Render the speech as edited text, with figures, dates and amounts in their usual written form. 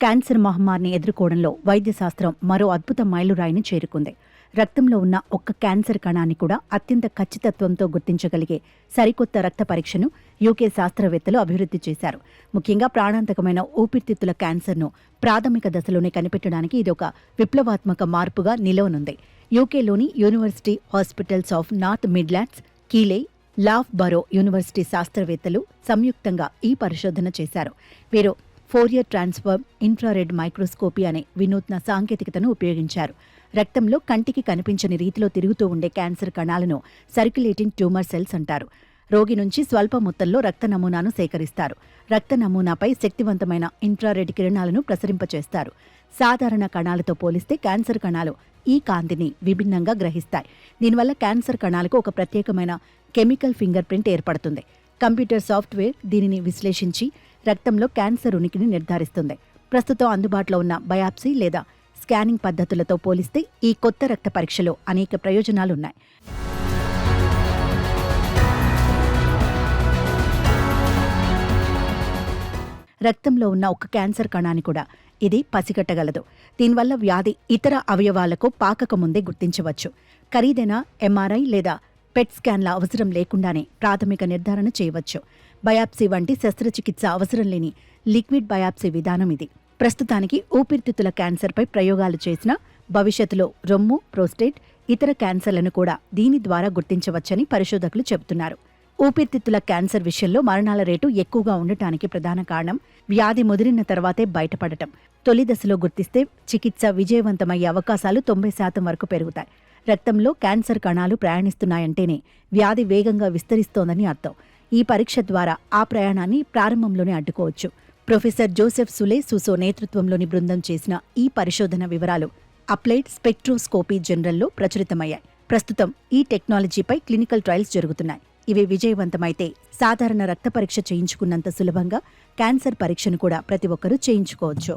Cancer మహమ్మారిని ఎదుర్కోవడంలో వైద్యశాస్త్రం మరో అద్భుత మైలురాయిని చేరుకుంది. రక్తంలో ఉన్న ఒక్క క్యాన్సర్ కణాన్ని కూడా అత్యంత ఖచ్చితత్వంతో గుర్తించగలిగే సరికొత్త రక్త పరీక్షను యూకే శాస్త్రవేత్తలు అభివృద్ధి చేశారు. ముఖ్యంగా ప్రాణాంతకమైన ఊపిరితిత్తుల క్యాన్సర్ను ప్రాథమిక దశలోనే కనిపెట్టడానికి ఇదొక విప్లవాత్మక మార్పుగా నిలవనుంది. యూకేలోని university hospitals of North Midlands, Keele, Loughborough university శాస్త్రవేత్తలు సంయుక్తంగా ఈ పరిశోధన చేశారు. వీరు ఫోరియర్ ట్రాన్స్ఫార్మ్ ఇన్ఫ్రారెడ్ మైక్రోస్కోపీ అనే వినూత్న సాంకేతికతను ఉపయోగించారు. రక్తంలో కంటికి కనిపించని రీతిలో తిరుగుతూ ఉండే క్యాన్సర్ కణాలను సర్క్యులేటింగ్ ట్యూమర్ సెల్స్ అంటారు. రోగి నుంచి స్వల్ప మొత్తంలో రక్త నమూనాను సేకరిస్తారు. రక్త నమూనాపై శక్తివంతమైన ఇన్ఫ్రారెడ్ కిరణాలను ప్రసరింపచేస్తారు. సాధారణ కణాలతో పోలిస్తే క్యాన్సర్ కణాలు ఈ కాంతిని విభిన్నంగా గ్రహిస్తాయి. దీనివల్ల క్యాన్సర్ కణాలకు ఒక ప్రత్యేకమైన కెమికల్ ఫింగర్ ప్రింట్ ఏర్పడుతుంది. కంప్యూటర్ సాఫ్ట్వేర్ దీనిని విశ్లేషించి రక్తంలో క్యాన్సర్ ఉనికిని నిర్ధారిస్తుంది. ప్రస్తుతం అందుబాటులో ఉన్న బయాప్సీ లేదా స్కానింగ్ పద్ధతులతో పోలిస్తే ఈ కొత్త రక్త పరీక్షలో అనేక ప్రయోజనాలున్నాయి. రక్తంలో ఉన్న ఒక క్యాన్సర్ కణాన్ని కూడా ఇది పసిగట్టగలదు. దీనివల్ల వ్యాధి ఇతర అవయవాలకు పాకకముందే గుర్తించవచ్చు. ఖరీదైన ఎంఆర్ఐ లేదా పెట్ స్కాన్ల అవసరం లేకుండానే ప్రాథమిక నిర్ధారణ చేయవచ్చు. బయాప్సీ వంటి శస్త్రచికిత్స అవసరం లేని లిక్విడ్ బయాప్సీ విధానం ఇది. ప్రస్తుతానికి ఊపిరితిత్తుల క్యాన్సర్పై ప్రయోగాలు చేసినా భవిష్యత్తులో రొమ్ము, ప్రోస్టేట్, ఇతర క్యాన్సర్లను కూడా దీని ద్వారా గుర్తించవచ్చని పరిశోధకులు చెబుతున్నారు. ఊపిరితిత్తుల క్యాన్సర్ విషయంలో మరణాల రేటు ఎక్కువగా ఉండటానికి ప్రధాన కారణం వ్యాధి ముదిరిన తర్వాతే బయటపడటం. తొలి దశలో గుర్తిస్తే చికిత్స విజయవంతమయ్యే అవకాశాలు 90% వరకు పెరుగుతాయి. రక్తంలో క్యాన్సర్ కణాలు ప్రయాణిస్తున్నాయంటేనే వ్యాధి వేగంగా విస్తరిస్తోందని అర్థం. ఈ పరీక్ష ద్వారా ఆ ప్రయాణాన్ని ప్రారంభంలోనే అడ్డుకోవచ్చు. ప్రొఫెసర్ జోసెఫ్ సులే సూసో నేతృత్వంలోని బృందం చేసిన ఈ పరిశోధన వివరాలు అప్లైడ్ స్పెక్ట్రోస్కోపీ జర్నల్లో ప్రచురితమయ్యాయి. ప్రస్తుతం ఈ టెక్నాలజీపై క్లినికల్ ట్రయల్స్ జరుగుతున్నాయి. ఇవి విజయవంతమైతే సాధారణ రక్త పరీక్ష చేయించుకున్నంత సులభంగా క్యాన్సర్ పరీక్షను కూడా ప్రతి ఒక్కరూ చేయించుకోవచ్చు.